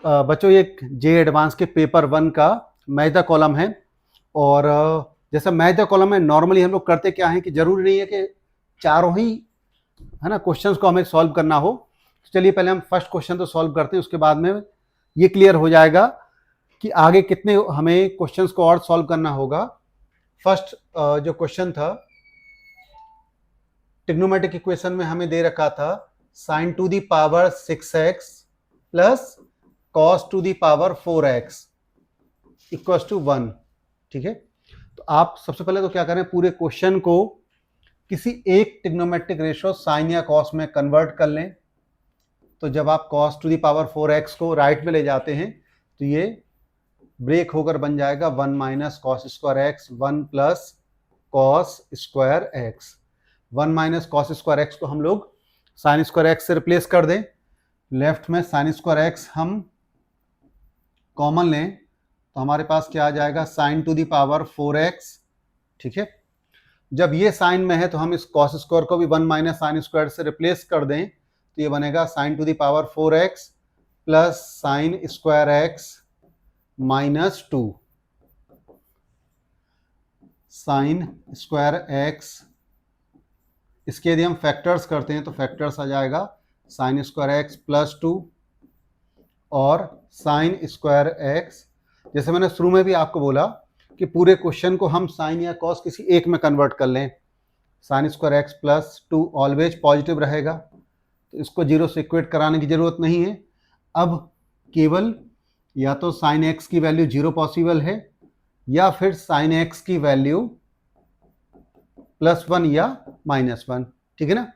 बच्चों ये जे एडवांस के पेपर 1 का मैथ द कॉलम है। और जैसा मैथ द कॉलम में नॉर्मली हम लोग करते क्या है कि जरूरी नहीं है कि चारों ही है ना क्वेश्चंस को हमें सॉल्व करना हो। तो चलिए पहले हम फर्स्ट क्वेश्चन तो सॉल्व करते हैं, उसके बाद में ये क्लियर हो जाएगा कि आगे कितने हमें क्वेश्चंस को और सॉल्व करना होगा। फर्स्ट जो क्वेश्चन था ट्रिग्नोमेट्रिक इक्वेशन में हमें दे रखा था sin to the power 6x plus cos to the power 4x equals to 1। ठीक है, तो आप सबसे पहले तो क्या करें, पूरे क्वेश्चन को किसी एक ट्रिग्नोमेट्रिक रेशियो साइन या कॉस में कन्वर्ट कर लें। तो जब आप cos to the power 4x को राइट में ले जाते हैं तो ये ब्रेक होकर बन जाएगा 1 minus cos square x 1 plus cos square x. 1 minus cos square x को हम लोग साइन स्क्वायर एक्स से रिप्लेस कर दें। लेफ्ट में साइन स्क्वायर एक्स हम कॉमन लें तो हमारे पास क्या आ जाएगा, sign to the power 4x। ठीक है, जब ये साइन में है तो हम इस कॉस स्क्वायर को भी 1 माइनस साइन स्क्वायर से रिप्लेस कर दें तो ये बनेगा sine to the power 4x plus sine square x minus 2 sine square x. इसके यदि हम फैक्टर्स करते हैं तो फैक्टर्स आ जाएगा साइन स्क्वायर एक्स प्लस 2 और साइन स्क्वायर एक्स। जैसे मैंने शुरू में भी आपको बोला कि पूरे क्वेश्चन को हम साइन या कॉस किसी एक में कन्वर्ट कर लें। Sign square x plus 2 always positive रहेगा, तो इसको जीरो से इक्वेट कराने की जरूरत नहीं है। अब केवल या तो साइन एक्स की वैल्यू जीरो पॉसिबल है या फिर साइन एक्स की वैल्यू +1 या -1। ठीक है ना,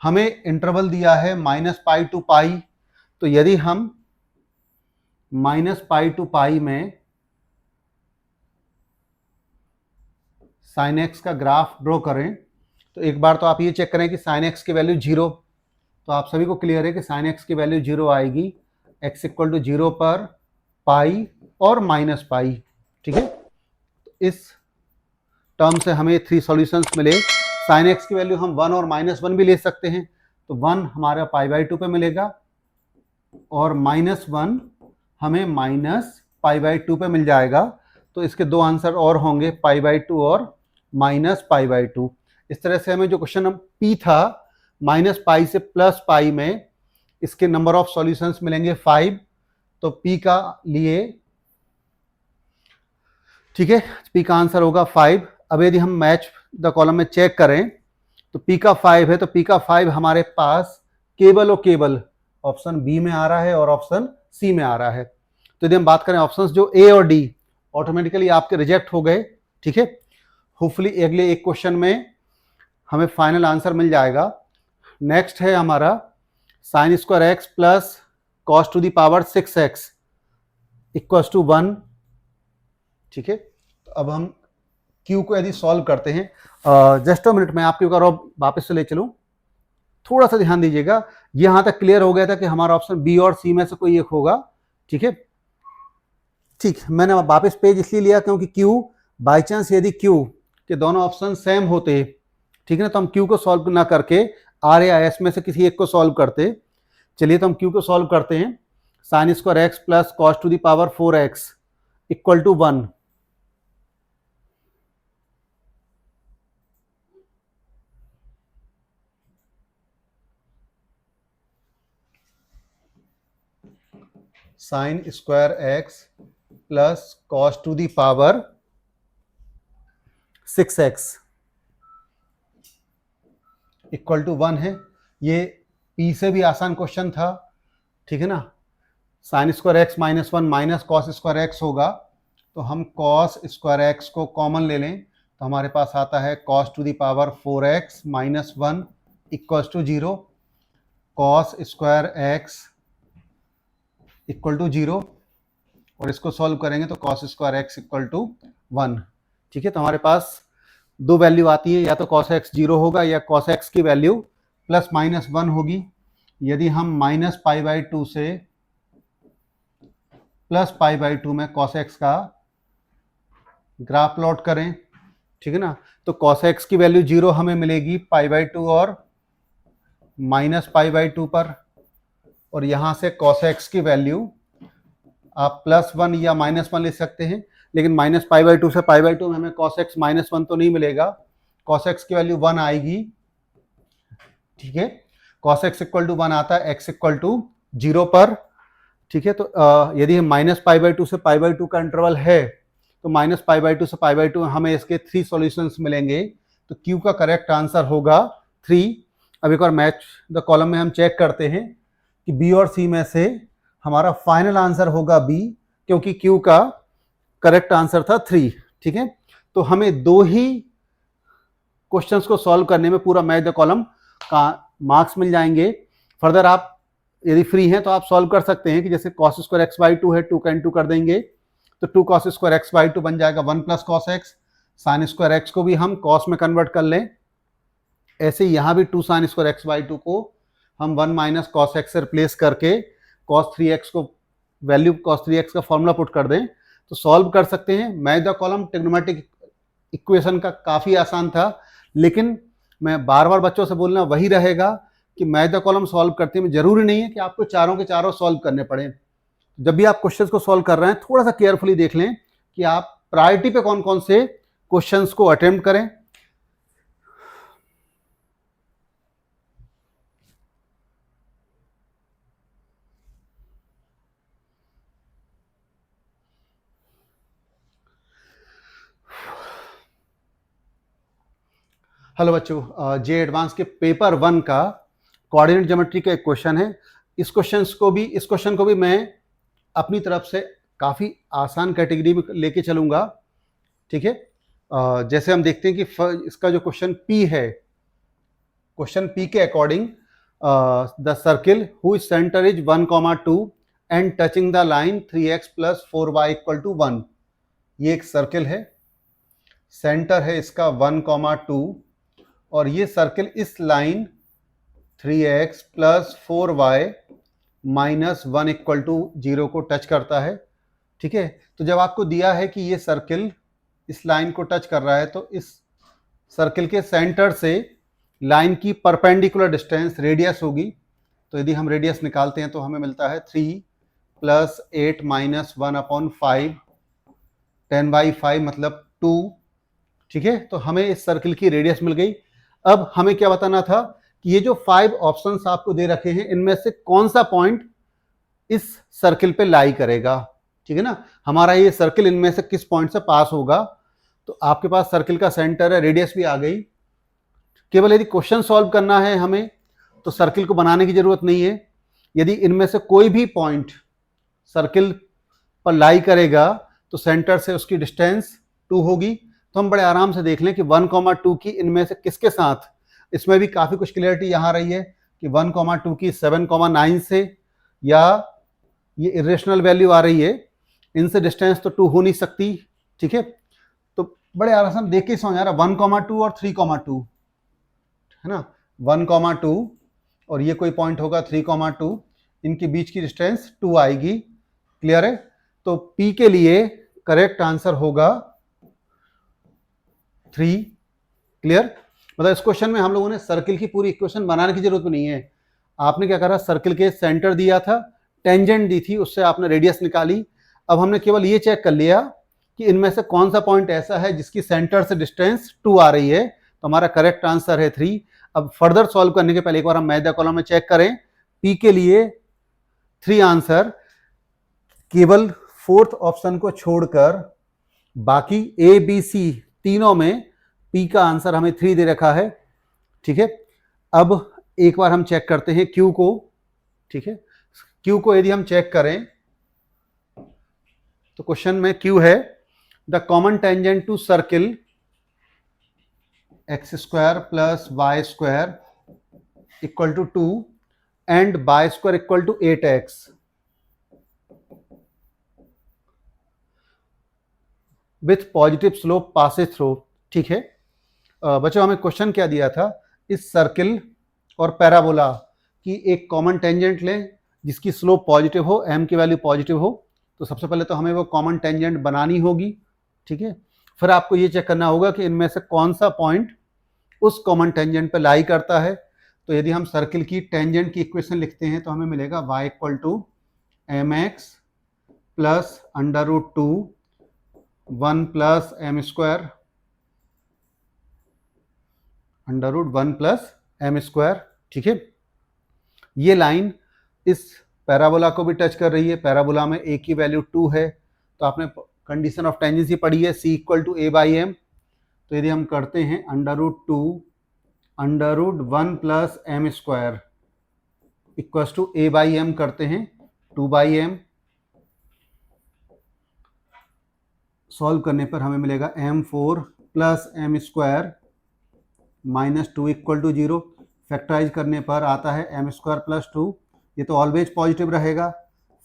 हमें इंटरवल दिया है -π टू π। तो यदि हम -π टू π में साइन एक्स का ग्राफ ड्रॉ करें तो एक बार तो आप ये चेक करें कि साइन एक्स की वैल्यू 0। तो आप सभी को क्लियर है कि साइन एक्स की वैल्यू 0 आएगी x इक्वल टू 0 पर π और -π। ठीक है, तो इस टर्म से हमें 3 सॉल्यूशंस मिले। साइन एक्स की वैल्यू हम 1 और -1 भी ले सकते हैं, तो 1 हमारा π/2 पे मिलेगा और -1 हमें -π/2 पे मिल जाएगा। तो इसके दो आंसर और होंगे, π/2 और -π/2। इस तरह से हमें जो क्वेश्चन P था -π से +π में इसके नंबर ऑफ सॉल्यूशंस मिलेंगे 5। तो P का लिए, ठीक है, P का आंसर होगा 5। अब यदि हम मैच द कॉलम में चेक करें तो P का 5 है, तो P का 5 हमारे पास केवल और केवल ऑप्शन बी में आ रहा है और ऑप्शन सी में आ रहा है। तो यदि हम बात करें ऑप्शंस जो ए और डी ऑटोमेटिकली आपके रिजेक्ट हो गए। ठीक है, होपफुली अगले एक क्वेश्चन में हमें फाइनल आंसर मिल जाएगा। नेक्स्ट है हमारा sine square x plus cos to the power 6x equals to 1। ठीक है, तो अब हम Q को यदि सॉल्व करते हैं, जस्ट अ मिनट में आपके ऊपर वापस से ले चलूं, थोड़ा सा ध्यान दीजिएगा। यहां तक क्लियर हो गया था कि हमारा ऑप्शन बी और सी में से कोई एक होगा। ठीक है, ठीक, मैंने वापस पेज इसलिए लिया क्योंकि Q बाई चांस यदि Q के दोनों ऑप्शन सेम होते, ठीक है ना, तो हम Q को सॉल्व ना करके R या S में से किसी एक को सॉल्व करते। चलिए तो हम Q को सॉल्व करते हैं। Sine square x plus cos to the power 4x equal to 1। Sine square x plus cos to the power 6x equal to 1 है। ये P से भी आसान क्वेश्चन था। ठीक है ना, sine square x -1 minus cos square x होगा, तो हम कॉस स्क्वायर एक्स को कॉमन ले लें तो हमारे पास आता है cos to the power 4x -1 equals to 0। Cos square x equal to 0 और इसको सॉल्व करेंगे तो cos square x equal to 1। ठीक है, तो हमारे पास दो वैल्यू आती है, या तो कॉस एक्स 0 होगा या कॉस एक्स की वैल्यू +-1 होगी। यदि हम -π/2 से +π/2 में कॉस एक्स का ग्राफ प्लॉट करें, ठीक है ना, तो कॉस एक्स की वैल्यू 0 हमें मिलेगी π/2 और -π/2 पर, और यहां से cos x की वैल्यू आप +1 या -1 लिख सकते हैं, लेकिन -π/2 से π/2 में हमें cos x -1 तो नहीं मिलेगा, cos x की वैल्यू 1 आएगी, ठीक है। cos x इक्वल टू 1 आता है x इक्वल टू 0 पर, ठीक है। तो यदि हम -π/2 से π/2 का इंटरवल है तो -π/2 से π/2 हमें इसके 3 सॉल्यूशंस मिलेंगे, तो Q का करेक्ट आंसर होगा 3। अब एक बार मैच द कॉलम में हम चेक करते हैं कि B और C में से हमारा फाइनल आंसर होगा B, क्योंकि Q का करेक्ट आंसर था 3, ठीक है। तो हमें 2 ही क्वेश्चंस को सॉल्व करने में पूरा मैच द कॉलम का मार्क्स मिल जाएंगे। फर्दर आप यदि फ्री हैं तो आप सॉल्व कर सकते हैं कि जैसे cos स्क्वायर x/2 है, 2 का इंटू कर देंगे तो 2 cos स्क्वायर x/2 बन जाएगा 1 + cos x। sin square x को भी हम cos में कन्वर्ट कर लें, ऐसे यहां भी 2 sin स्क्वायर x/2 को हम 1 - cos x से रिप्लेस करके cos 3x को वैल्यू cos 3x का फॉर्मूला पुट कर दें तो सॉल्व कर सकते हैं। Match the column trigonometric equation का काफी आसान था, लेकिन मैं बार बार बच्चों से बोलना वही रहेगा कि मैच द कॉलम सॉल्व करते में जरूरी नहीं है कि आपको चारों के चारों सॉल्व करने पड़े। जब भी आप क्वेश्चंस को सॉल्व कर रहे हैं थोड़ा सा केयरफुली देख लें कि आप प्रायोरिटी पे कौन कौन से क्वेश्चंस को अटेम्प्ट करें। हेलो बच्चों, जे एडवांस के पेपर 1 का कोऑर्डिनेट ज्योमेट्री का एक क्वेश्चन है। इस क्वेश्चन को भी मैं अपनी तरफ से काफ़ी आसान कैटेगरी में लेके चलूँगा, ठीक है। जैसे हम देखते हैं कि इसका जो क्वेश्चन P है, क्वेश्चन P के according the circle whose centre is 1,2 and touching the line 3x + 4y = 1। ये एक सर्किल है, सेंटर है इसका 1,2 और ये सर्किल इस लाइन 3x + 4y - 1 = 0 को टच करता है, ठीक है। तो जब आपको दिया है कि ये सर्किल इस लाइन को टच कर रहा है तो इस सर्किल के सेंटर से लाइन की परपेंडिकुलर डिस्टेंस रेडियस होगी। तो यदि हम रेडियस निकालते हैं तो हमें मिलता है 3 + 8 - 1/5 10/5 मतलब 2, ठीक है। तो हमें इस सर्किल की रेडियस मिल गई। अब हमें क्या बताना था कि ये जो 5 ऑप्शंस आपको दे रखे हैं इनमें से कौन सा पॉइंट इस सर्किल पे लाई करेगा, ठीक है ना। हमारा ये सर्किल इनमें से किस पॉइंट से पास होगा। तो आपके पास सर्किल का सेंटर है, रेडियस भी आ गई। केवल यदि क्वेश्चन सॉल्व करना है हमें तो सर्किल को बनाने की जरूरत नहीं है। यदि इनमें से कोई भी पॉइंट सर्किल पर लाई करेगा तो सेंटर से उसकी डिस्टेंस 2 होगी। तो हम बड़े आराम से देख लें कि 1,2 की इनमें से किसके साथ, इसमें भी काफी कुछ क्लियरिटी यहाँ रही है कि 1,2 की 7,9 से, या ये इरेशनल वैल्यू आ रही है, इनसे डिस्टेंस तो 2 हो नहीं सकती, ठीक है। तो बड़े आराम से हम देख के समझ आ रहा है 1,2 और 3,2 है ना। 1,2 और ये कोई पॉइंट होगा 3,2, इनके बीच की डिस्टेंस 2 आएगी, क्लियर है। तो P के लिए करेक्ट आंसर होगा 3, क्लियर। मतलब इस क्वेश्चन में हम लोगों ने सर्किल की पूरी इक्वेशन बनाने की जरूरत नहीं है। आपने क्या करा, सर्किल के सेंटर दिया था, टेंजेंट दी थी, उससे आपने रेडियस निकाली। अब हमने केवल ये चेक कर लिया कि इनमें से कौन सा पॉइंट ऐसा है जिसकी सेंटर से डिस्टेंस 2 आ रही है, तो हमारा करेक्ट आंसर है 3। अब फर्दर सॉल्व करने के पहले एक बार हम मैच द कॉलम में चेक करें। P के लिए 3 आंसर, केवल 4th ऑप्शन को छोड़कर बाकी A, B, C तीनों में P का आंसर हमें 3 दे रखा है, ठीक है। अब एक बार हम चेक करते हैं Q को, ठीक है। Q को यदि हम चेक करें तो क्वेश्चन में Q है the common tangent to circle x² + y² = 2 and y² = 8x with positive slope passes through, ठीक है। बच्चों हमें क्वेश्चन क्या दिया था, इस सर्किल और पैराबोला की एक कॉमन टेंजेंट लें जिसकी स्लोप पॉजिटिव हो, m की वैल्यू पॉजिटिव हो। तो सबसे पहले तो हमें वो कॉमन टेंजेंट बनानी होगी, ठीक है। फिर आपको ये चेक करना होगा कि इनमें से कौन सा पॉइंट उस कॉमन टेंजेंट पे लाई करता है। तो यदि हम सर्किल की टेंजेंट की इक्वेशन लिखते हैं तो हमें मिलेगा y = mx plus under root 2 1 plus m square under root 1 plus m square. ठीक है, ये लाइन इस पैराबोला को भी टच कर रही है। पैराबोला में ए की वैल्यू 2 है, तो आपने कंडीशन ऑफ टेंजेंसी पढ़ी है c equal to a by m. तो यदि हम करते हैं under root 2 under root 1 plus m square equals to a by m करते हैं 2 बाई एम। सॉल्व करने पर हमें मिलेगा m4 plus m square minus 2 equal to 0। Factorise करने पर आता है एम स्क्वायर प्लस 2। ये तो ऑलवेज पॉजिटिव रहेगा,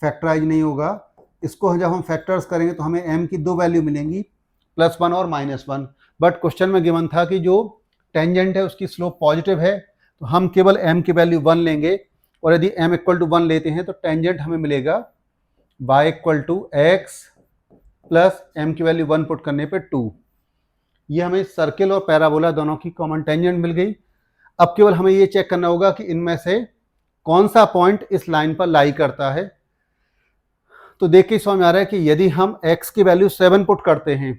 फैक्टराइज नहीं होगा। इसको जब हम फैक्टर्स करेंगे तो हमें m की दो वैल्यू मिलेंगी, +1 और -1। बट क्वेश्चन में गिवन था कि जो टेंजेंट है उसकी स्लोप पॉजिटिव है, तो हम केवल m की वैल्यू 1 लेंगे। और यदि m इक्वल टू 1 लेते हैं तो टेंजेंट हमें मिलेगा y equal to x plus m की वैल्यू 1 पुट करने पे 2। ये हमें सर्किल और पैराबोला दोनों की कॉमन टेंजेंट मिल गई। अब केवल हमें ये चेक करना होगा कि इनमें से कौन सा पॉइंट इस लाइन पर लाई करता है। तो देख के समझ में आ रहा है कि यदि हम x की वैल्यू 7 पुट करते हैं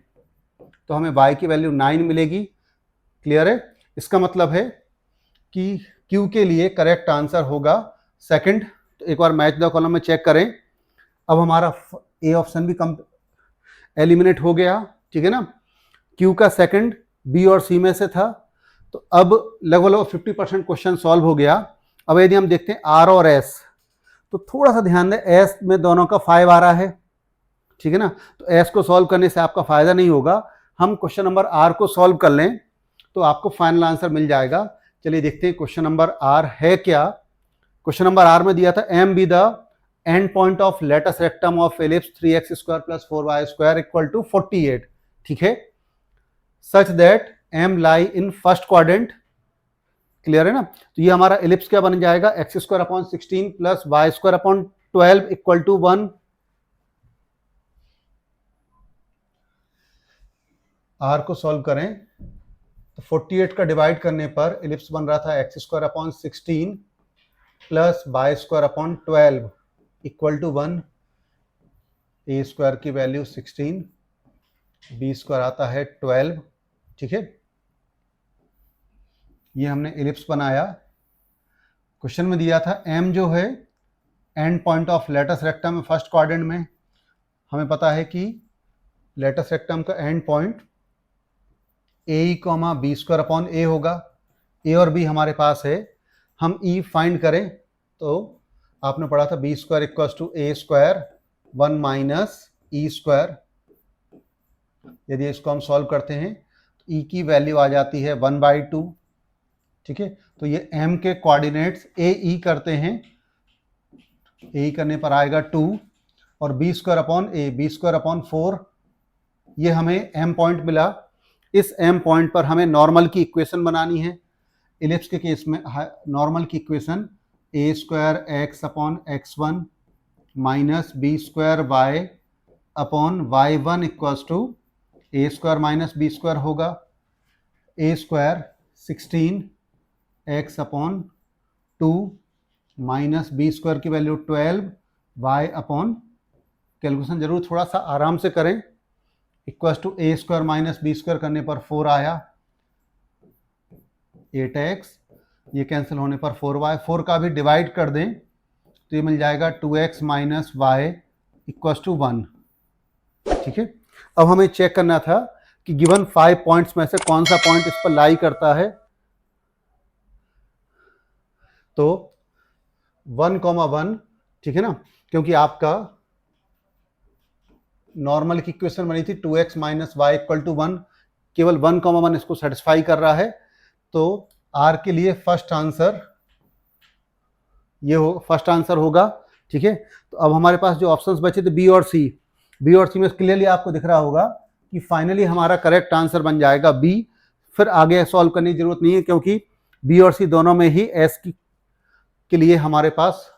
तो हमें y की वैल्यू 9 मिलेगी। क्लियर है? इसका मतलब है कि Q के लिए करेक्ट आंसर होगा सेकंड। तो एक बार मैच द कॉलम में चेक करें। अब हमारा ए ऑप्शन भी कम एलिमिनेट हो गया। ठीक है ना, Q का सेकंड B और C में से था। तो अब लगभग 50% क्वेश्चन सॉल्व हो गया। अब यदि हम देखते हैं R और S, तो थोड़ा सा ध्यान दें, S में दोनों का 5 आ रहा है। ठीक है ना, तो S को सॉल्व करने से आपका फायदा नहीं होगा। हम क्वेश्चन नंबर R को सॉल्व कर लें तो आपको फाइनल आंसर मिल जाएगा। चलिए देखते हैं क्वेश्चन नंबर R है क्या। क्वेश्चन नंबर R में दिया था M be the end point of latus rectum of ellipse 3x square plus 4y square equal to 48। ठीक है, such that M lie in first quadrant. Clear है ना, तो ये हमारा एलिप्स क्या बन जाएगा, x square upon 16 plus y square upon 12 equal to 1। R को सॉल्व करें तो 48 का डिवाइड करने पर एलिप्स बन रहा था x square upon 16 plus y square upon 12 equal to 1। A square की वैल्यू 16, बी स्क्वायर आता है 12। ठीक है, ये हमने एलिप्स बनाया। क्वेश्चन में दिया था m जो है end point of latus rectum first quadrant में। हमें पता है कि लेटस रेक्टम का end point a comma b square upon a होगा। ए और बी हमारे पास है, हम ई फाइंड करें तो आपने पढ़ा था b square equals to a square 1 minus e square. यदि इसको हम सॉल्व करते हैं तो ई की वैल्यू आ जाती है 1/2। ठीक है, तो ये m के कोऑर्डिनेट्स ए ई करते हैं, ए करने पर आएगा 2 और बी स्क्वायर अपॉन ए, बी स्क्वायर अपॉन 4। ये हमें m पॉइंट मिला। इस m पॉइंट पर हमें नॉर्मल की इक्वेशन बनानी है। इलिप्स के केस में नॉर्मल की equation a square x upon x1 minus b square y upon y1 equals to a square minus b square होगा। A square 16 x upon 2 minus b square की value 12 y upon, calculation जरूर थोड़ा सा आराम से करें, equals to a square minus b square करने पर 4 आया, 8x, ये कैंसिल होने पर 4y। 4 का भी डिवाइड कर दें तो ये मिल जाएगा 2x minus Y equals to 1। ठीक है, अब हमें चेक करना था कि गिवन 5 पॉइंट्स में से कौन सा पॉइंट इस पर लाई करता है। तो 1,1, ठीक है ना, क्योंकि आपका नॉर्मल की इक्वेशन बनी थी 2x minus Y equal to 1, केवल 1,1 इसको सेटिस्फाई कर रहा है। तो R के लिए फर्स्ट आंसर ये फर्स्ट आंसर होगा। ठीक है, तो अब हमारे पास जो ऑप्शंस बचे थे बी और सी, बी और सी में क्लियरली आपको दिख रहा होगा कि फाइनली हमारा करेक्ट आंसर बन जाएगा बी। फिर आगे सॉल्व करने की जरूरत नहीं है क्योंकि बी और सी दोनों में ही एस के लिए हमारे पास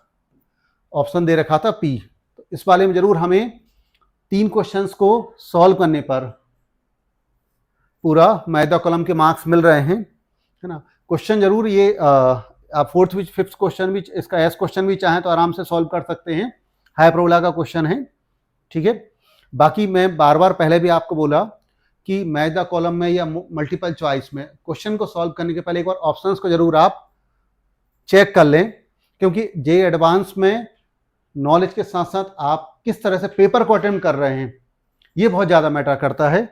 ऑप्शन दे रखा था पी। तो इस वाले में जरूर हमें 3 क्वेश्चंस को सॉल्व करने पर पूरा मैदा कॉलम के मार्क्स मिल रहे हैं, है ना। क्वेश्चन जरूर ये आप 4th विच 5th क्वेश्चन भी, इसका एस क्वेश्चन भी चाहें तो आराम से सॉल्व कर सकते हैं। हाई प्रोबेबिलिटी का क्वेश्चन है। ठीक है। बाकी मैं बार बार पहले भी आपको बोला कि मैच द कॉलम में या मल्टीपल चॉइस में क्वेश्चन को सॉल्व करने के पहले एक बार ऑप्शंस को जरूर आप चेक कर लें, क्योंकि जे एडवांस में नॉलेज के साथ साथ आप किस तरह से पेपर को अटेम्प्ट कर रहे हैं ये बहुत ज़्यादा मैटर करता है।